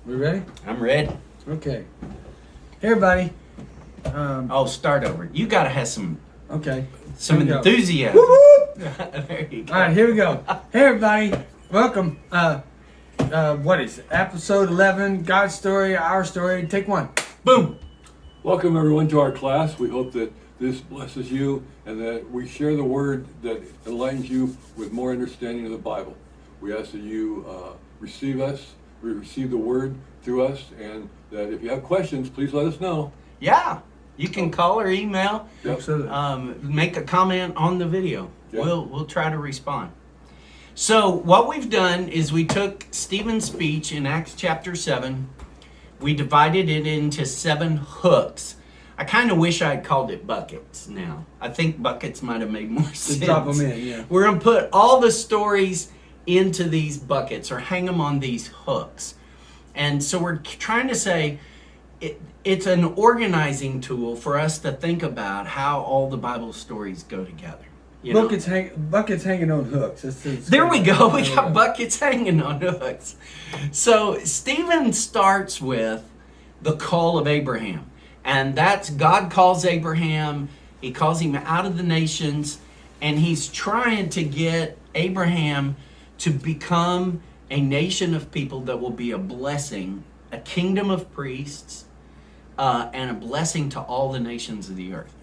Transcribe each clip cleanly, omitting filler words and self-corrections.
We ready? I'm ready. Okay. Hey, everybody. Start over. You gotta have some Okay. Here we go. enthusiasm. Whoop, whoop. There you go. All right, here we go. Hey, everybody. Welcome. What is it? Episode 11, God's Story, Our Story. Take one. Boom. Welcome everyone to our class. We hope that this blesses you and that we share the word that enlightens you with more understanding of the Bible. We ask that you receive the word through us, and that if you have questions, please let us know. Yeah. You can call or email. Yep. Absolutely. Make a comment on the video. Yeah. We'll try to respond. So what we've done is we took Stephen's speech in Acts chapter 7. We divided it into 7 hooks. I kind of wish I had called it buckets now. I think buckets might have made more sense. Just drop them in, yeah. We're going to put all the stories into these buckets or hang them on these hooks. And so we're trying to say it's an organizing tool for us to think about how all the Bible stories go together. You know? Buckets hanging on hooks. There we go. We got buckets hanging on hooks. So Stephen starts with the call of Abraham. And that's God calls Abraham. He calls him out of the nations. And he's trying to get Abraham to become a nation of people that will be a blessing, a kingdom of priests, and a blessing to all the nations of the earth.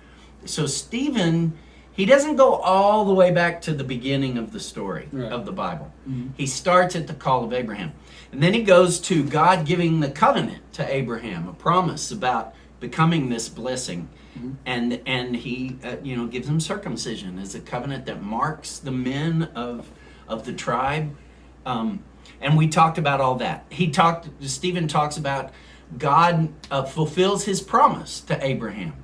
So Stephen, he doesn't go all the way back to the beginning of the story of the Bible. Mm-hmm. He starts at the call of Abraham. And then he goes to God giving the covenant to Abraham, a promise about becoming this blessing. Mm-hmm. And he gives him circumcision as a covenant that marks the men of the tribe. And we talked about all that. Stephen talks about God fulfills his promise to Abraham.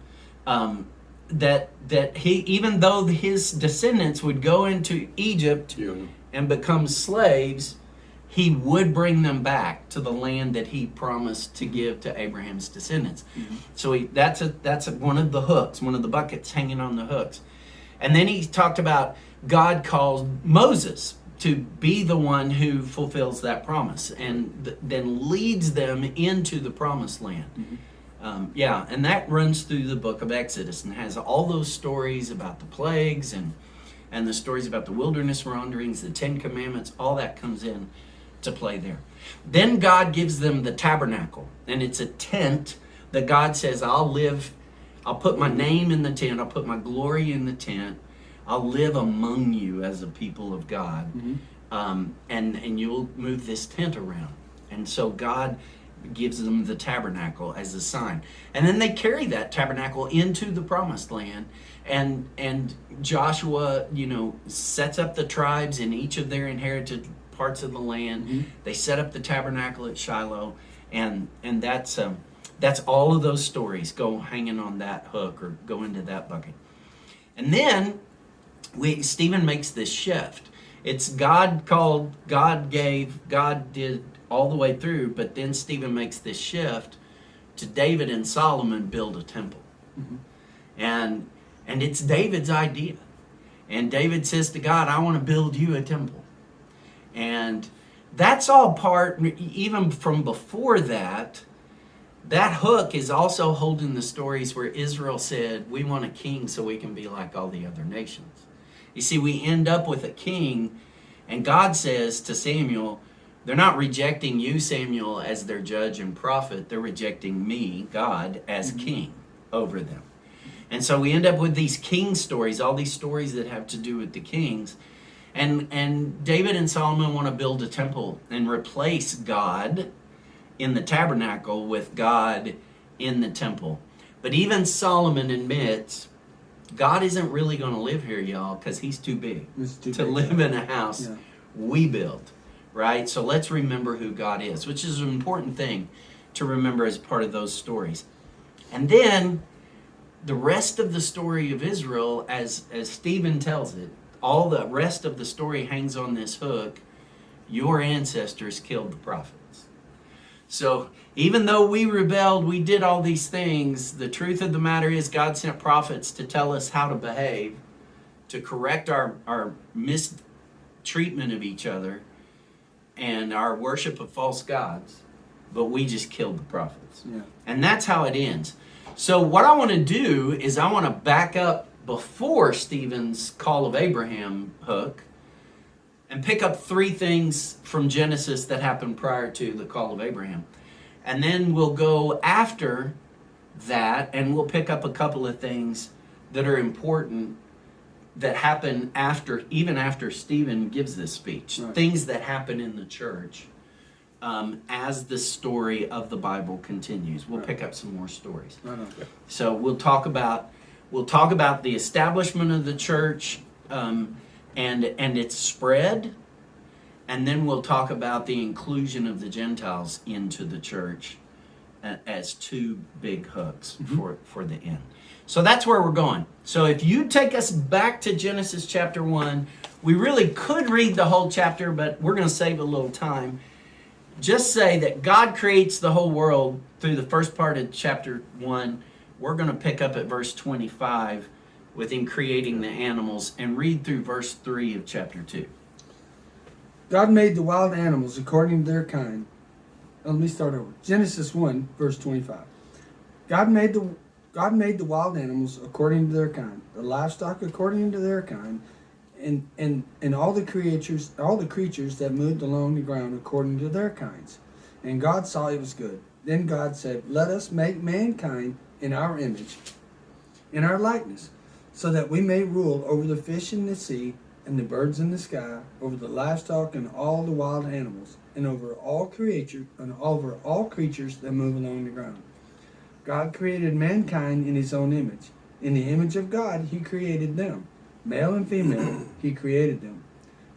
That he, even though his descendants would go into Egypt and become slaves, he would bring them back to the land that he promised to give to Abraham's descendants. Mm-hmm. So that's one of the hooks, one of the buckets hanging on the hooks. And then he talked about God called Moses to be the one who fulfills that promise and then leads them into the promised land. Mm-hmm. And that runs through the book of Exodus and has all those stories about the plagues and the stories about the wilderness wanderings, the 10 Commandments, all that comes in to play there. Then God gives them the tabernacle, and it's a tent that God says, I'll put my name in the tent, I'll put my glory in the tent, I'll live among you as a people of God, mm-hmm. And you'll move this tent around. And so God gives them the tabernacle as a sign. And then they carry that tabernacle into the promised land. And Joshua, sets up the tribes in each of their inherited parts of the land. Mm-hmm. They set up the tabernacle at Shiloh. And that's all of those stories go hanging on that hook or go into that bucket. And then Stephen makes this shift. It's God called, God gave, God did all the way through, but then Stephen makes this shift to David and Solomon build a temple. Mm-hmm. And it's David's idea. And David says to God, I want to build you a temple. And that's all part, even from before that hook is also holding the stories where Israel said, we want a king so we can be like all the other nations. You see, we end up with a king, and God says to Samuel, they're not rejecting you, Samuel, as their judge and prophet. They're rejecting me, God, as king over them. And so we end up with these king stories, all these stories that have to do with the kings. And David and Solomon want to build a temple and replace God in the tabernacle with God in the temple. But even Solomon admits, God isn't really going to live here, y'all, because he's too big to live in a house we built, right? So let's remember who God is, which is an important thing to remember as part of those stories. And then the rest of the story of Israel, as Stephen tells it, all the rest of the story hangs on this hook. Your ancestors killed the prophets. So even though we rebelled, we did all these things, the truth of the matter is God sent prophets to tell us how to behave, to correct our mistreatment of each other and our worship of false gods. but we just killed the prophets. Yeah. And that's how it ends. So what I want to do is I want to back up before Stephen's call of Abraham hook and pick up 3 things from Genesis that happened prior to the call of Abraham. And then we'll go after that and we'll pick up a couple of things that are important that happen after, even after Stephen gives this speech. Right. Things that happen in the church as the story of the Bible continues. We'll pick up some more stories. Right on. So we'll talk about the establishment of the church and its spread, and then we'll talk about the inclusion of the Gentiles into the church as 2 big hooks for the end. So that's where we're going. So if you take us back to Genesis chapter 1, we really could read the whole chapter, but we're going to save a little time. Just say that God creates the whole world through the first part of chapter 1. We're going to pick up at verse 25 with him creating the animals and read through verse 3 of chapter 2. God made the wild animals according to their kind. Let me start over. Genesis 1, verse 25. God made the wild animals according to their kind, the livestock according to their kind, and all the creatures that moved along the ground according to their kinds. And God saw it was good. Then God said, "Let us make mankind in our image, in our likeness, so that we may rule over the fish in the sea and the birds in the sky, over the livestock and all the wild animals, and over all creatures that move along the ground." God created mankind in his own image. In the image of God, he created them. Male and female, he created them.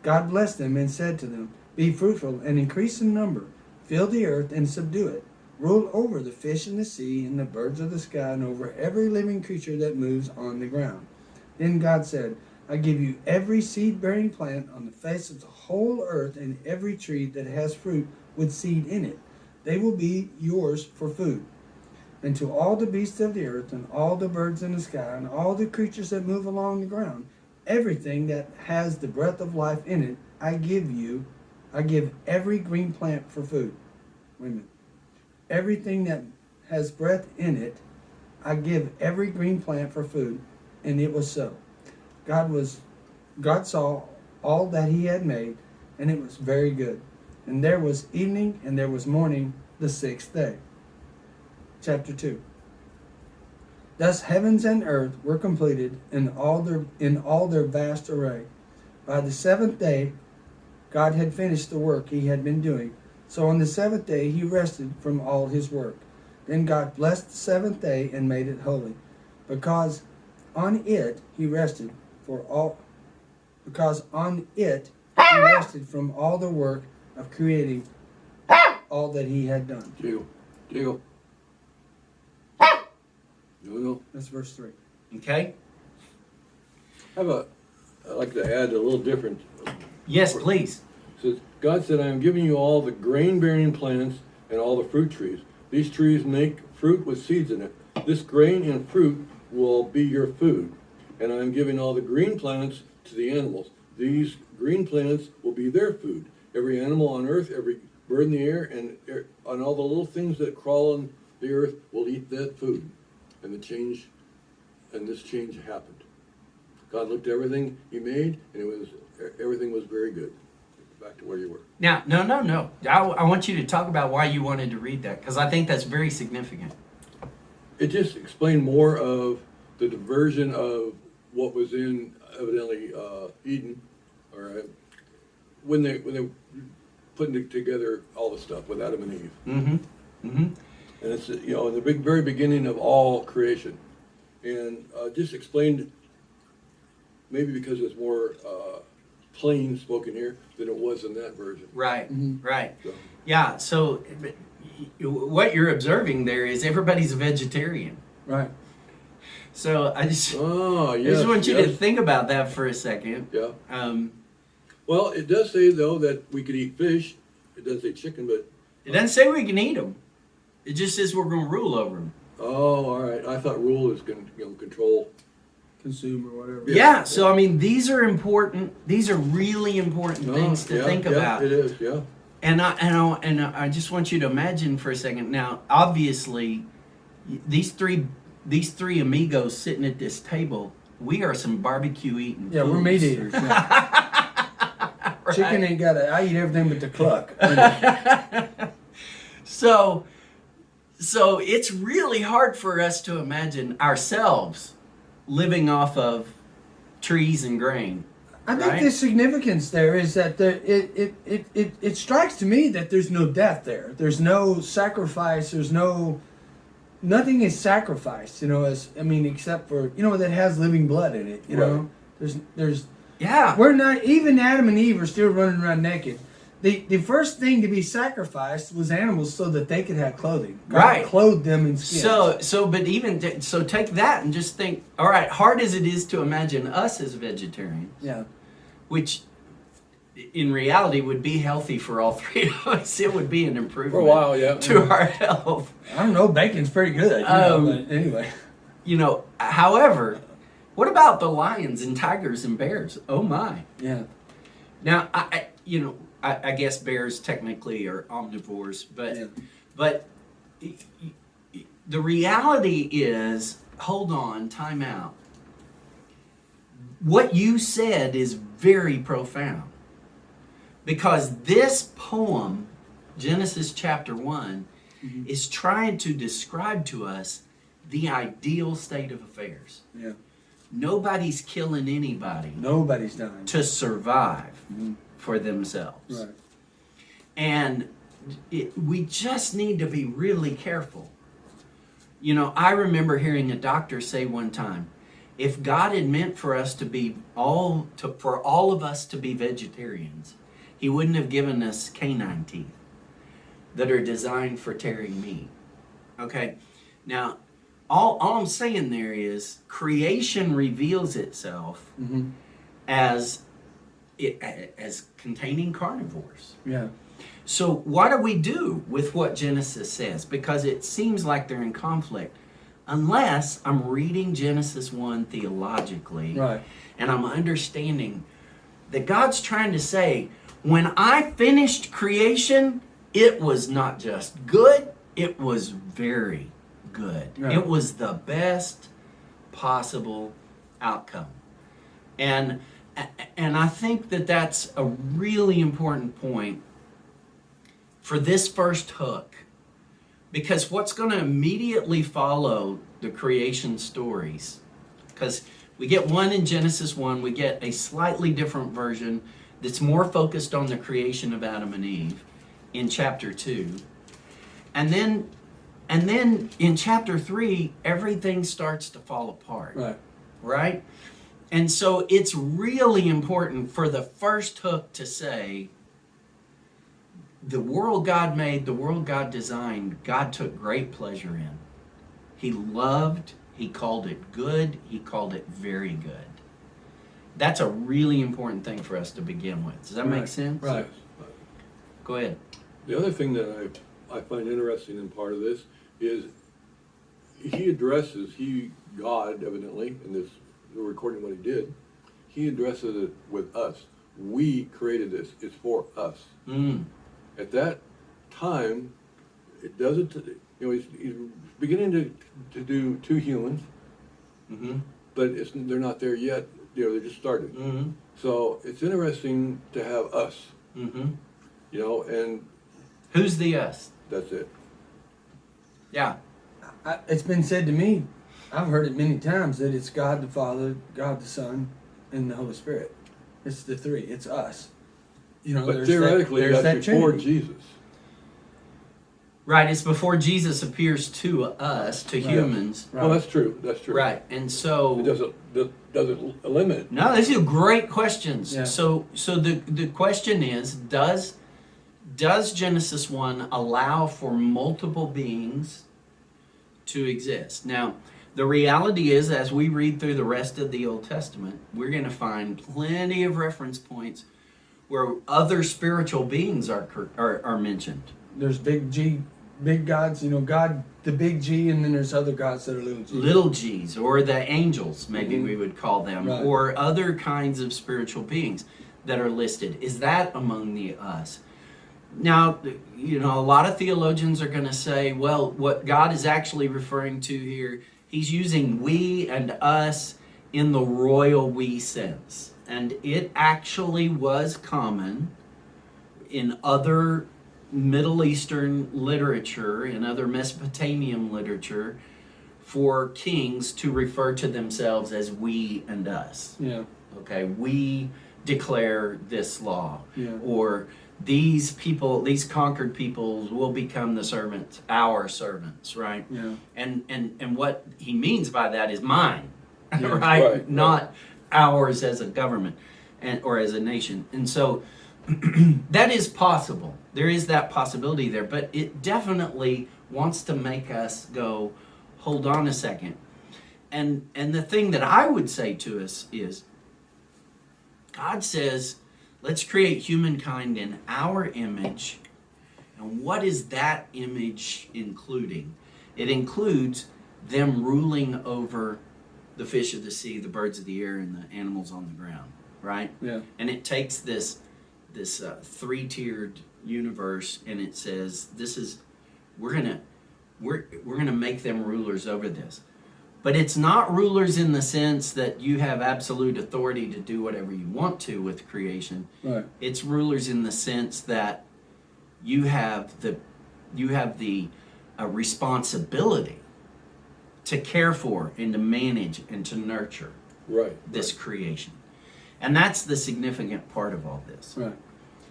God blessed them and said to them, "Be fruitful and increase in number. Fill the earth and subdue it. Rule over the fish in the sea and the birds of the sky and over every living creature that moves on the ground." Then God said, "I give you every seed-bearing plant on the face of the whole earth and every tree that has fruit with seed in it. They will be yours for food. And to all the beasts of the earth and all the birds in the sky and all the creatures that move along the ground, everything that has the breath of life in it, I give every green plant for food." Wait a minute. Everything that has breath in it, I give every green plant for food. And it was so. God saw all that he had made, and it was very good. And there was evening and there was morning the 6th day. Chapter 2. Thus heavens and earth were completed in all their vast array. By the 7th day, God had finished the work he had been doing. So on the 7th day he rested from all his work. Then God blessed the 7th day and made it holy, because on it he rested from all the work of creating all that he had done. Jiggle. No. That's verse 3. Okay? I'd like to add a little different. Yes, please. It says, God said, "I am giving you all the grain-bearing plants and all the fruit trees. These trees make fruit with seeds in it. This grain and fruit will be your food. And I am giving all the green plants to the animals. These green plants will be their food. Every animal on earth, every bird in the air, and all the little things that crawl on the earth will eat that food." And this change happened. God looked at everything he made, and everything was very good. Back to where you were. Now, no. I want you to talk about why you wanted to read that, because I think that's very significant. It just explained more of the diversion of what was in evidently Eden, all right, when they putting together all the stuff with Adam and Eve. Mm-hmm. Mm-hmm. And it's in the very beginning of all creation, and just explained, maybe because it's more plain spoken here than it was in that version. Right. Mm-hmm. Right. So, Yeah. So what you're observing there is everybody's a vegetarian. Right. So I just yes, want you to think about that for a second. Yeah. Um, Well, it does say though that we could eat fish. It doesn't say chicken, but it doesn't say we can eat them. It just says we're going to rule over them. oh, all right. I thought rule is going to control. Consume or whatever. Yeah. So I mean, these are important. These are really important things to think about. It is. Yeah. And I just want you to imagine for a second. Now, obviously, these three amigos sitting at this table, we are some barbecue eating. Yeah, we're meat eaters. Yeah. Right? Chicken ain't got I eat everything but the cluck. So it's really hard for us to imagine ourselves living off of trees and grain. I think Right? the significance there is that it strikes to me that there's no death there. There's no sacrifice. There's nothing is sacrificed. Except for that has living blood in it. You know, there's Yeah. we're not even Adam and Eve are still running around naked. The first thing to be sacrificed was animals so that they could have clothing. God Right. clothed them in skins. So take that and just think, all right, hard as it is to imagine us as vegetarians, Yeah. which in reality would be healthy for all three of us. It would be an improvement For a while, yeah. to our health. I don't know. Bacon's pretty good. But anyway. However, what about the lions and tigers and bears? Oh my. Yeah. Now, I guess bears technically are omnivores, Yeah. but the reality is, hold on, time out. What you said is very profound, because this poem, Genesis chapter 1, is trying to describe to us the ideal state of affairs. Yeah. Nobody's killing anybody Nobody's dying. to survive for themselves. Right. And we just need to be really careful. I remember hearing a doctor say one time, if God had meant for us for all of us to be vegetarians, He wouldn't have given us canine teeth that are designed for tearing meat. Okay? Now, all I'm saying there is creation reveals itself as containing carnivores. Yeah. So what do we do with what Genesis says? Because it seems like they're in conflict. Unless I'm reading Genesis 1 theologically, Right. and I'm understanding that God's trying to say, when I finished creation, it was not just good, it was very good. Right. It was the best possible outcome. And I think that that's a really important point for this first hook, because what's going to immediately follow the creation stories, because we get one in Genesis 1, we get a slightly different version that's more focused on the creation of Adam and Eve in chapter 2. And then in chapter 3, everything starts to fall apart. Right. Right? And so it's really important for the first hook to say, the world God made, the world God designed, God took great pleasure in. He loved, He called it good, He called it very good. That's a really important thing for us to begin with. Does that make sense? Right. Go ahead. The other thing that I find interesting in part of this is God, evidently, in this, we're recording what He did, He addresses it with us. We created this. It's for us. At that time, it doesn't, he's beginning to do two humans, but they're not there yet. They just started. So it's interesting to have us, and Who's the us? that's it. Yeah. It's been said to me, I've heard it many times, that it's God the Father, God the Son, and the Holy Spirit. It's the three. It's us. But theoretically, there's that's that before Trinity. Jesus. Right, it's before Jesus appears to us, to humans. Right. Well, that's true. That's true. Right, and so... It doesn't eliminate. No, these are great questions. Yeah. So the question is, does Genesis 1 allow for multiple beings to exist? Now, the reality is, as we read through the rest of the Old Testament, we're going to find plenty of reference points where other spiritual beings are mentioned. There's big G, big gods, God, the big G, and then there's other gods that are little G. Little g's, or the angels, maybe we would call them, Right. or other kinds of spiritual beings that are listed. Is that among the us? Now, you know, a lot of theologians are going to say, well, what God is actually referring to here, he's using we and us in the royal we sense. And it actually was common in other Middle Eastern literature, in other Mesopotamian literature, for kings to refer to themselves as we and us. Yeah. Okay, we declare this law. Yeah. Or these people, these conquered peoples will become the servants, our servants, right? Yeah. And what he means by that is mine, Yeah. right? Right, Not ours as a government or as a nation. And so that is possible. There is that possibility there, but it definitely wants to make us go, hold on a second. And the thing that I would say to us is, God says, let's create humankind in our image. And what is that image including? It includes them ruling over the fish of the sea, the birds of the air, and the animals on the ground, right? Yeah. And it takes this three-tiered universe, and it says, we're gonna make them rulers over this. But it's not rulers in the sense that you have absolute authority to do whatever you want to with creation. Right. It's rulers in the sense that you have the responsibility to care for and to manage and to nurture Right. this creation. And that's the significant part of all this. Right.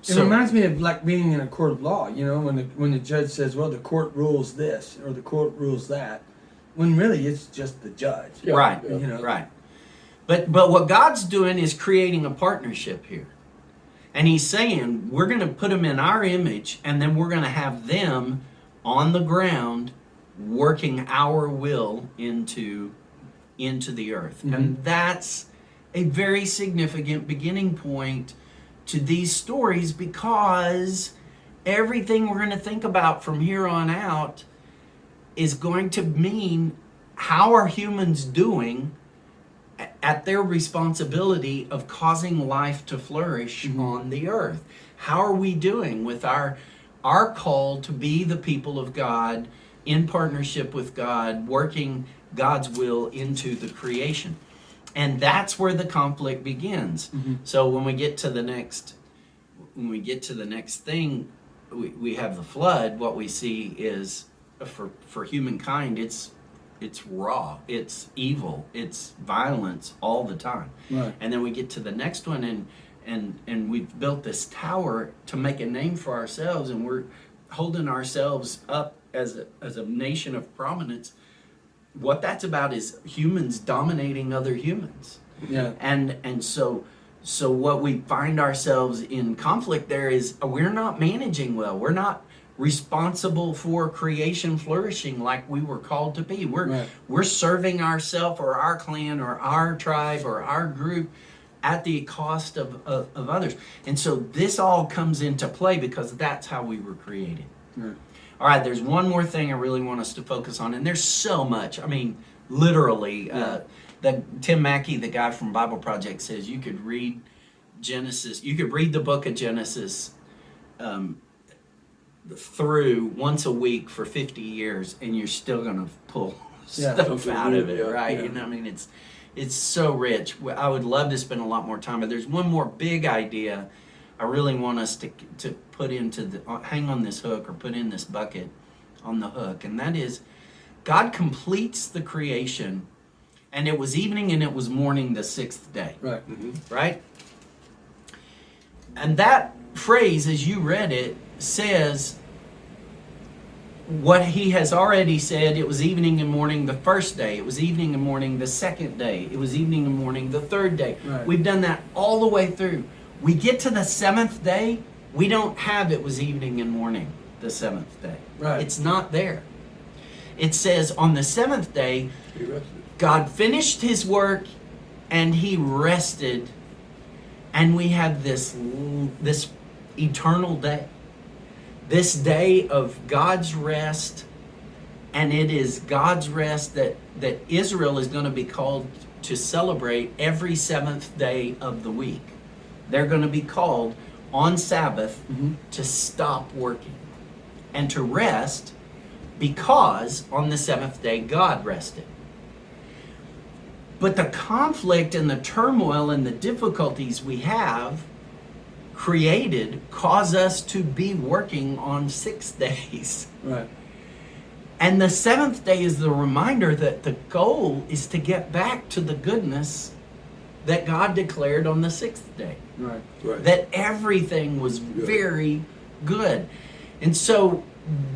It So, reminds me of like being in a court of law, you know, when the judge says, well, the court rules this or the court rules that, when really it's just the judge. Yeah, right, yeah. You know? right. But what God's doing is creating a partnership here. And he's saying, we're going to put them in our image, and then we're going to have them on the ground working our will into the earth. Mm-hmm. And that's a very significant beginning point to these stories, because everything we're going to think about from here on out is going to mean, how are humans doing at their responsibility of causing life to flourish on the earth? How are we doing with our call to be the people of God in partnership with God, working God's will into the creation? And that's where the conflict begins. So when we get to the next thing, we have the flood. What we see is, for humankind, it's raw, it's evil, it's violence all the time. Right. And then we get to the next one, and we've built this tower to make a name for ourselves, and we're holding ourselves up as a nation of prominence. What that's about is humans dominating other humans. Yeah. And so what we find ourselves in conflict there is, we're not managing well. We're not responsible for creation flourishing like we were called to be. We're serving ourselves or our clan or our tribe or our group at the cost of others. And so this all comes into play because that's how we were created. Right. All right, there's one more thing I really want us to focus on, and there's so much. I mean, literally, Tim Mackey, the guy from Bible Project, says you could read Genesis, you could read the book of Genesis through once a week for 50 years, and you're still going to pull stuff Something out of it, new, yeah, right? yeah. And I mean, it's so rich. I would love to spend a lot more time, but there's one more big idea I really want us to put into hang on this hook, or put in this bucket on the hook, and that is, God completes the creation, and it was evening and it was morning the sixth day. Right. Right? And that phrase, as you read it, says what he has already said. It was evening and morning the first day. It was evening and morning the second day. It was evening and morning the third day. Right. We've done that all the way through. We get to the seventh day, we don't have it was evening and morning the seventh day. Right. It's not there. It says on the seventh day, He rested. God finished his work and he rested, and we have this eternal day. This day of God's rest, and it is God's rest that Israel is going to be called to celebrate every seventh day of the week. They're going to be called on Sabbath Mhm. to stop working and to rest, because on the seventh day God rested. But the conflict and the turmoil and the difficulties we have created cause us to be working on 6 days. Right. And the seventh day is the reminder that the goal is to get back to the goodness that God declared on the sixth day. Right. Right. That everything was very good. And so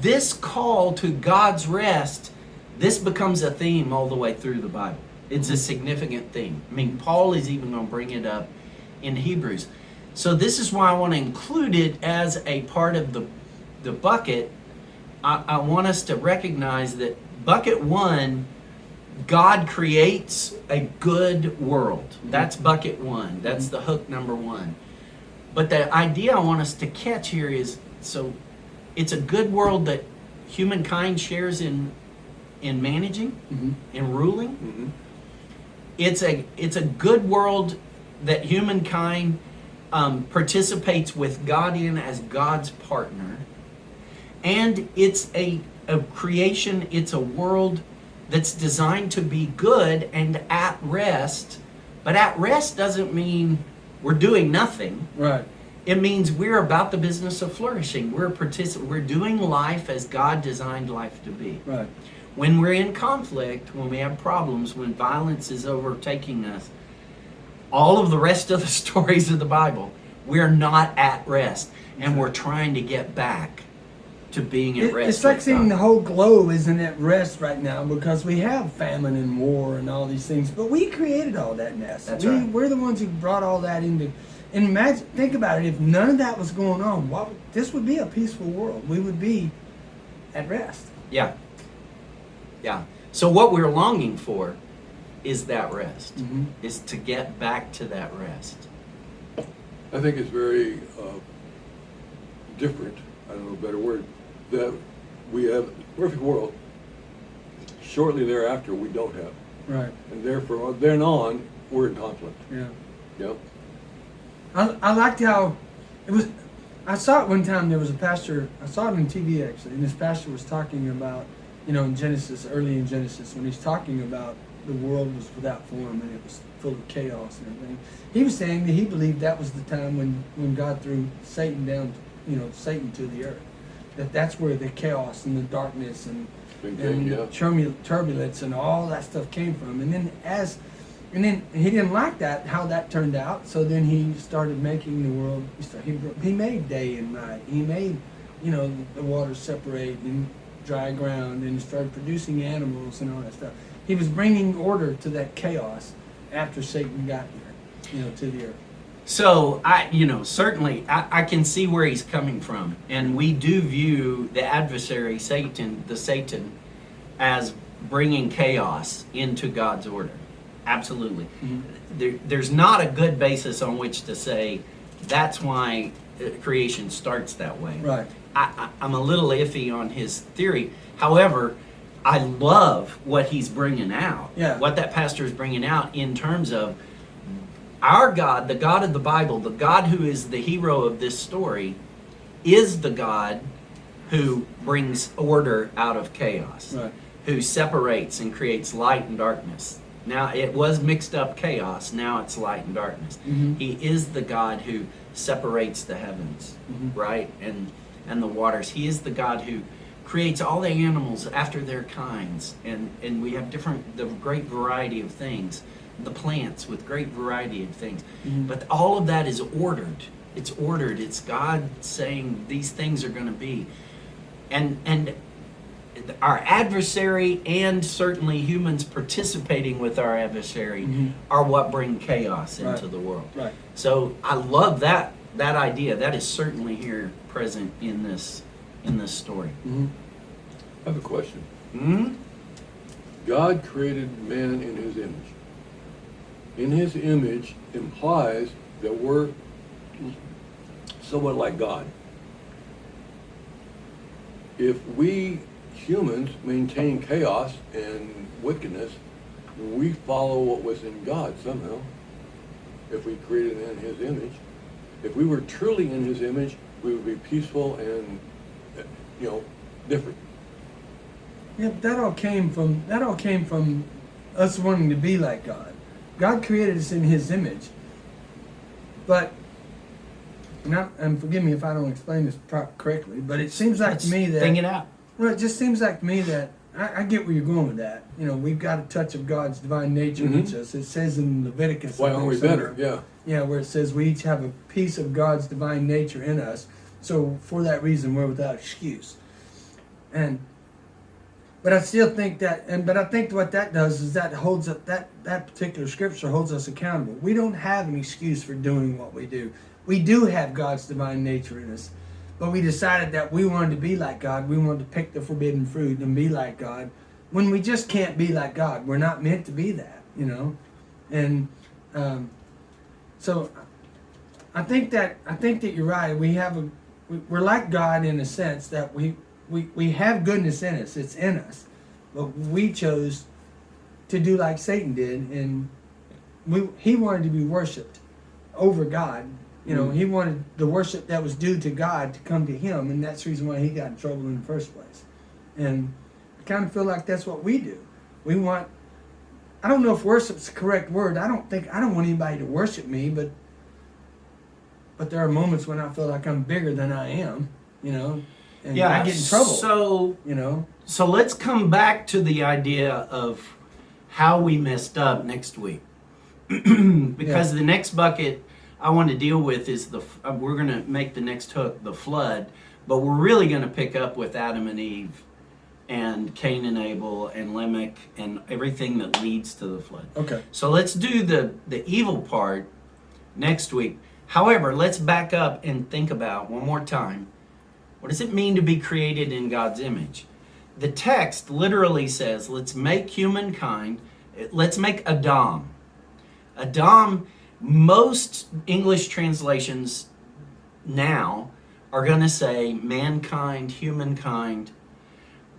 this call to God's rest, this becomes a theme all the way through the Bible. It's a significant theme. I mean, Paul is even going to bring it up in Hebrews. So this is why I want to include it as a part of the bucket. I want us to recognize that bucket one, God creates a good world. That's bucket one. That's the hook number one. But the idea I want us to catch here is, so it's a good world that humankind shares in managing, Mm-hmm. in ruling. Mm-hmm. It's a good world that humankind participates with God in as God's partner. And it's a creation, it's a world that's designed to be good and at rest. But at rest doesn't mean we're doing nothing. Right. It means we're about the business of flourishing. We're doing life as God designed life to be. Right. When we're in conflict, when we have problems, when violence is overtaking us, all of the rest of the stories of the Bible, we're not at rest. And we're trying to get back to being at rest. It's like with seeing God. the whole globe isn't at rest right now because we have famine and war and all these things. But we created all that mess. That's right. We're the ones who brought all that into. And imagine, think about it. If none of that was going on, this would be a peaceful world. We would be at rest. Yeah. Yeah. So what we're longing for is that rest. Mm-hmm. Is to get back to that rest. I think it's very different, I don't know a better word, that we have a perfect world. Shortly thereafter, we don't have. Right. And therefore, then on, we're in conflict. Yeah. Yeah. I liked how it was. I saw it one time. There was a pastor. I saw it on TV actually, and this pastor was talking about, in Genesis, early in Genesis, when he's talking about the world was without form and it was full of chaos and everything. He was saying that he believed that was the time when God threw Satan down, Satan to the earth. That's where the chaos and the darkness and turbulence and all that stuff came from. And then he didn't like that, how that turned out. So then he started making the world. He made day and night. He made, the waters separate and dry ground, and he started producing animals and all that stuff. He was bringing order to that chaos after Satan got here, to the earth. So certainly I can see where he's coming from, and we do view the adversary, Satan, as bringing chaos into God's order. Absolutely. Mm-hmm. There's not a good basis on which to say that's why creation starts that way. Right. I'm a little iffy on his theory. However, I love what he's bringing out. Yeah. What that pastor is bringing out in terms of our God, the God of the Bible, the God who is the hero of this story, is the God who brings order out of chaos. Right. Who separates and creates light and darkness. Now, it was mixed up chaos. Now it's light and darkness. Mm-hmm. He is the God who separates the heavens, Mm-hmm. right? And the waters. He is the God who creates all the animals after their kinds. And we have the great variety of things. The plants with great variety of things. Mm-hmm. But all of that is ordered. It's ordered. It's God saying these things are going to be. And our adversary and certainly humans participating with our adversary Mm-hmm. are what bring chaos into Right. the world. Right. So I love that idea. That is certainly here present in this story. Mm-hmm. I have a question. Hmm? God created man in his image. In his image implies that we're somewhat like God. If we humans maintain chaos and wickedness, we follow what was in God somehow. If we created in his image. If we were truly in his image, we would be peaceful and, different. Yeah, but that all came from us wanting to be like God. God created us in His image. But, and forgive me if I don't explain this correctly, but it seems like to me that Think it out. well, it just seems like to me that I get where you're going with that. We've got a touch of God's divine nature in us. It says in Leviticus. Why I aren't think, we somewhere, better? Yeah. Yeah, where it says we each have a piece of God's divine nature in us. So for that reason, we're without excuse. But I still think but I think what that does is that holds up that particular scripture holds us accountable. We don't have an excuse for doing what we do. We do have God's divine nature in us, but we decided that we wanted to be like God. We wanted to pick the forbidden fruit and be like God, when we just can't be like God. We're not meant to be that, and so I think that you're right. We're like God in a sense that we have goodness in us. It's in us. But we chose to do like Satan did, and he wanted to be worshipped over God. He wanted the worship that was due to God to come to him, and that's the reason why he got in trouble in the first place. And I kind of feel like that's what we do. I don't know if worship's the correct word. I don't want anybody to worship me, but there are moments when I feel like I'm bigger than I am, and I get in trouble. So let's come back to the idea of how we messed up next week. Because the next bucket I want to deal with is we're going to make the next hook the flood, but we're really going to pick up with Adam and Eve and Cain and Abel and Lamech and everything that leads to the flood. Okay. So let's do the evil part next week. However, let's back up and think about one more time. What does it mean to be created in God's image? The text literally says, let's make humankind, let's make Adam. Adam, most English translations now are going to say mankind, humankind.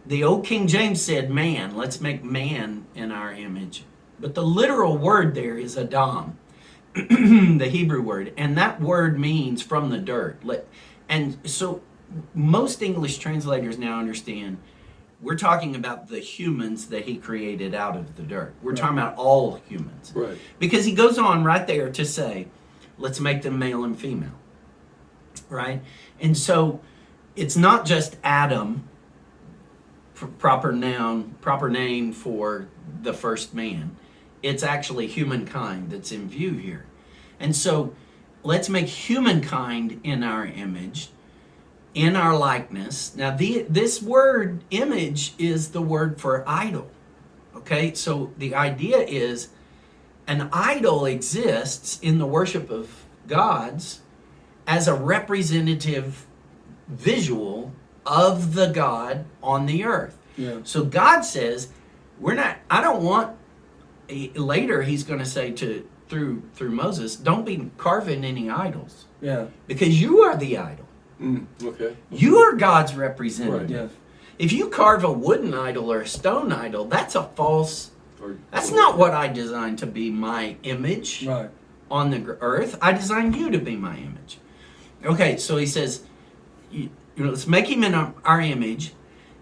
The old King James said man, let's make man in our image. But the literal word there is Adam, the Hebrew word. And that word means from the dirt. And so most English translators now understand we're talking about the humans that he created out of the dirt. We're talking about all humans. Right. Because he goes on right there to say, let's make them male and female. Right? And so it's not just Adam, proper name for the first man. It's actually humankind that's in view here. And so let's make humankind in our image, in our likeness. Now, this word image is the word for idol. Okay, so the idea is an idol exists in the worship of gods as a representative visual of the God on the earth. Yeah. So God says, I don't want, later he's going to say through Moses, don't be carving any idols. Yeah. Because you are the idol. Okay. You are God's representative. Right. Yeah. If you carve a wooden idol or a stone idol, that's a false, that's not what I designed to be my image Right. on the earth. I designed you to be my image. Okay, so he says, let's make him in our image.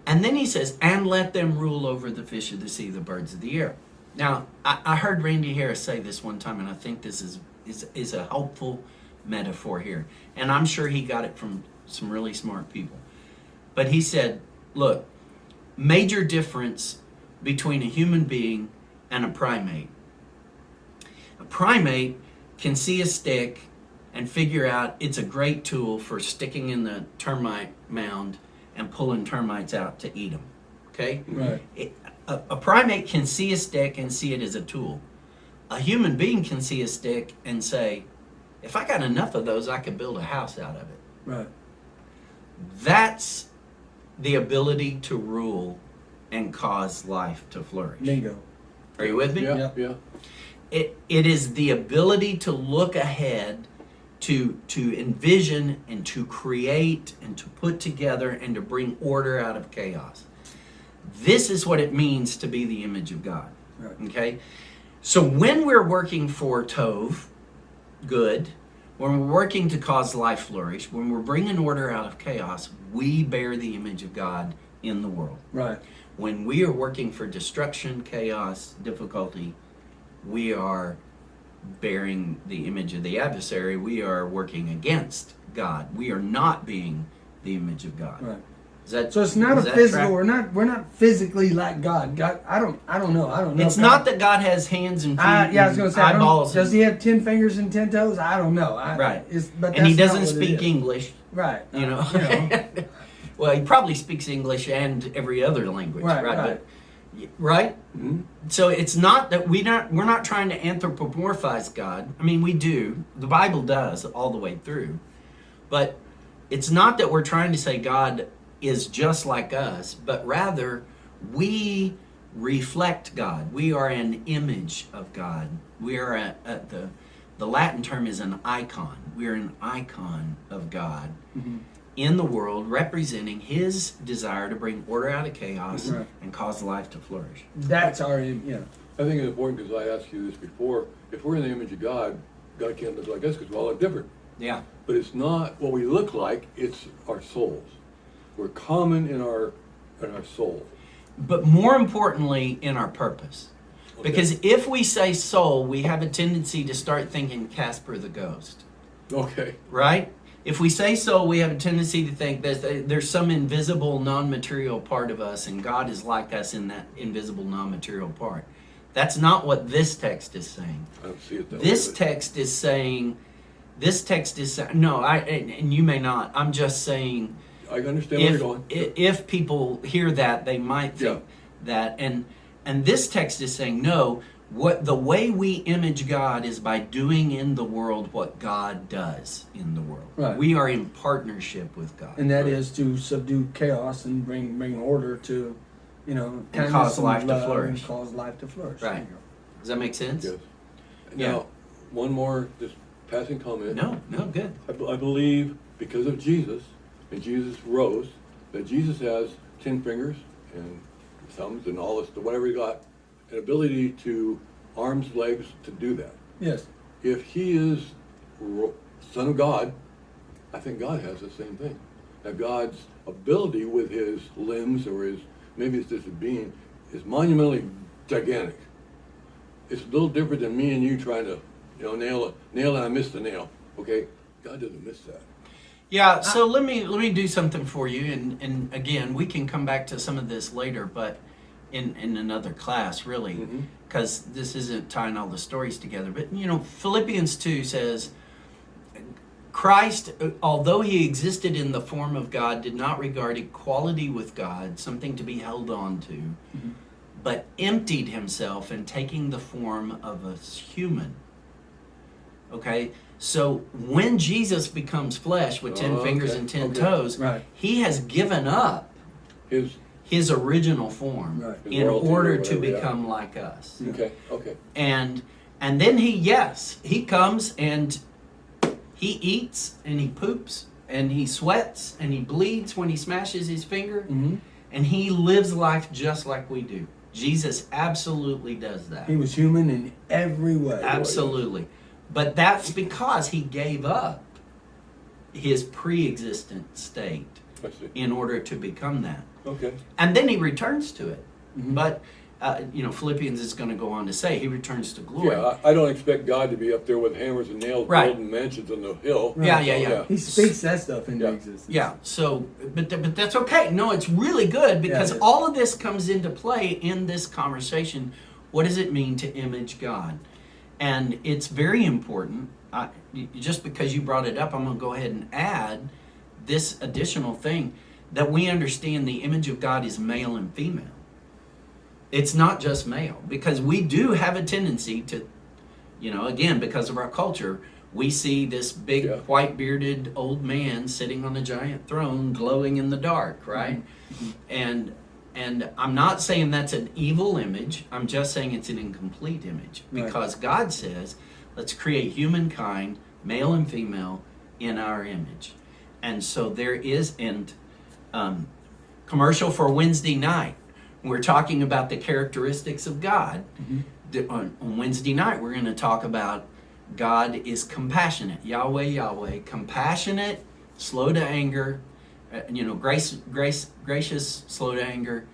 And then he says, and let them rule over the fish of the sea, the birds of the air. Now, I heard Randy Harris say this one time, and I think this is a helpful metaphor here. And I'm sure he got it from some really smart people. But he said, look, major difference between a human being and a primate. A primate can see a stick and figure out it's a great tool for sticking in the termite mound and pulling termites out to eat them. Okay? Right. A primate can see a stick and see it as a tool. A human being can see a stick and say, if I got enough of those, I could build a house out of it. Right. That's the ability to rule and cause life to flourish. Bingo. Are you with me? Yeah. Yeah. It is the ability to look ahead, to envision and to create and to put together and to bring order out of chaos. This is what it means to be the image of God. Right. Okay? So when we're working for Tov, good, When we're working to cause life flourish, when we're bringing order out of chaos, we bear the image of God in the world. Right. When we are working for destruction, chaos, difficulty, we are bearing the image of the adversary. We are working against God. We are not being the image of God. Right. Is that, So it's not a does that physical. track? We're not physically like God. God, I don't know. It's not that God has hands and feet Yeah, I was going to say. and eyeballs. Does he have 10 fingers and 10 toes? I don't know. Right. But and he that's doesn't not what it speak is. English, Right. you know. Well, he probably speaks English and every other language, Right, right? right. But, right? Mhm. So it's not that we're not trying to anthropomorphize God. I mean, we do. The Bible does all the way through. But it's not that we're trying to say God is just like us, but rather we reflect God. We are an image of God. We are the Latin term is an icon. We are an icon of God in the world, representing His desire to bring order out of chaos Right. and cause life to flourish. That's our yeah. I think it's important because I asked you this before. If we're in the image of God, God can't look like us because we all look different. Yeah. But it's not what we look like, it's our souls. We're common in our soul. But more importantly, in our purpose. Okay. Because if we say soul, we have a tendency to start thinking Casper the Ghost, Okay. right? If we say soul, we have a tendency to think that there's some invisible, non-material part of us, and God is like us in that invisible, non-material part. That's not what this text is saying. I don't see it that This way. text is saying, no, and you may not. I'm just saying, I understand where you're going. if people hear that, they might think that, and this text is saying, no, what the way we image God is by doing in the world what God does in the world. Right. We are in partnership with God. And that is to subdue chaos and bring order to, kindness cause life to love flourish. And cause life to flourish. Right. There you go. Does that make sense? Yes. Yeah. Now, one more just passing comment. No, good. I believe because of Jesus, and Jesus rose, that Jesus has 10 fingers and thumbs and all this, whatever he got, an ability to arms, legs to do that. Yes. If he is Son of God, I think God has the same thing. That God's ability with his limbs or maybe it's just a being, is monumentally gigantic. It's a little different than me and you trying to, nail and I missed the nail. Okay? God doesn't miss that. Yeah, so let me do something for you, and again, we can come back to some of this later, but in another class, really, because this isn't tying all the stories together. But Philippians 2 says, Christ, although he existed in the form of God, did not regard equality with God something to be held on to, but emptied himself in taking the form of a human. Okay? So when Jesus becomes flesh with 10 fingers and 10 toes, Right. he has given up his original form Right. His in royalty order or to whatever, yeah. become like us. Okay. And then he comes and he eats and he poops and he sweats and he bleeds when he smashes his finger, and he lives life just like we do. Jesus absolutely does that. He was human in every way. Absolutely. But that's because he gave up his pre-existent state I see. in order to become that. Okay. And then he returns to it. But, Philippians is going to go on to say he returns to glory. Yeah, I don't expect God to be up there with hammers and nails Right. building mansions on the hill. Yeah, yeah. He speaks that stuff into Yeah. existence. Yeah, so, but that's okay. No, it's really good because Yeah, it is. all of this comes into play in this conversation. What does it mean to image God? And it's very important. Just because you brought it up, I'm going to go ahead and add this additional thing, that we understand the image of God is male and female. It's not just male, because we do have a tendency to, again, because of our culture, we see this big white bearded old man sitting on a giant throne glowing in the dark, right? And I'm not saying that's an evil image. I'm just saying it's an incomplete image, because God says, let's create humankind, male and female, in our image. And so there is, commercial for Wednesday night, we're talking about the characteristics of God. On Wednesday night, we're going to talk about God is compassionate. Yahweh, Yahweh, compassionate, slow to anger, gracious, slow to anger,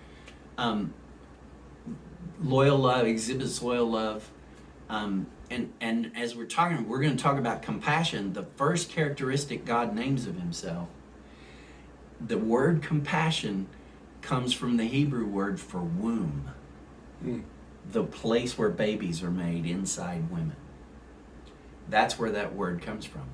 loyal love, exhibits loyal love. And as we're going to talk about compassion. The first characteristic God names of himself, the word compassion comes from the Hebrew word for womb, the place where babies are made inside women. That's where that word comes from.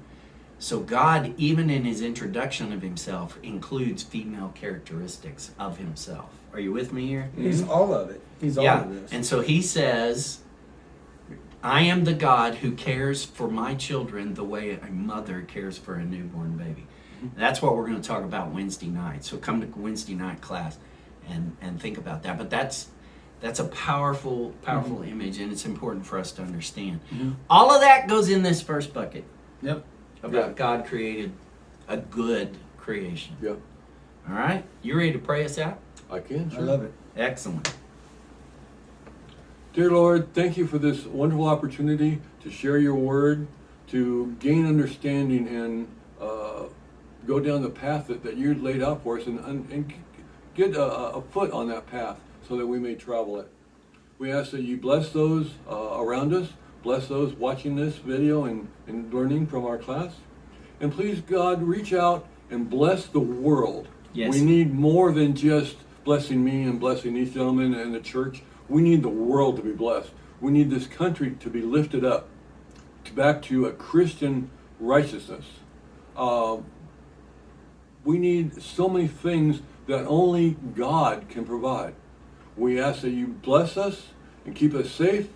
So God, even in his introduction of himself, includes female characteristics of himself. Are you with me here? He's all of it. He's all of this. And so he says, I am the God who cares for my children the way a mother cares for a newborn baby. That's what we're going to talk about Wednesday night. So come to Wednesday night class and think about that. But that's a powerful image, and it's important for us to understand. All of that goes in this first bucket. Yep. About God created a good creation. Yep. All right? You ready to pray us out? I can. I Sure. love it. Excellent. Dear Lord, thank you for this wonderful opportunity to share your word, to gain understanding and go down the path that you laid out for us and get a foot on that path so that we may travel it. We ask that you bless those around us, bless those watching this video and learning from our class. And please, God, reach out and bless the world. Yes. We need more than just blessing me and blessing these gentlemen and the church. We need the world to be blessed. We need this country to be lifted up back to a Christian righteousness. We need so many things that only God can provide. We ask that you bless us and keep us safe.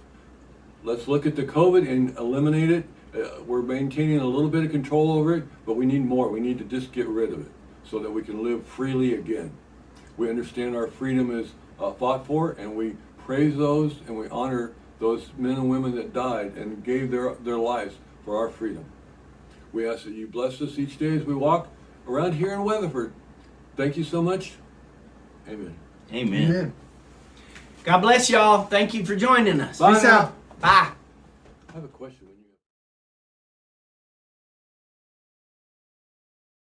Let's look at the COVID and eliminate it. We're maintaining a little bit of control over it, but we need more. We need to just get rid of it so that we can live freely again. We understand our freedom is fought for, and we praise those and we honor those men and women that died and gave their lives for our freedom. We ask that you bless us each day as we walk around here in Weatherford. Thank you so much. Amen. Amen. Amen. God bless y'all. Thank you for joining us. Bye Peace now. out. Bye. I have a question.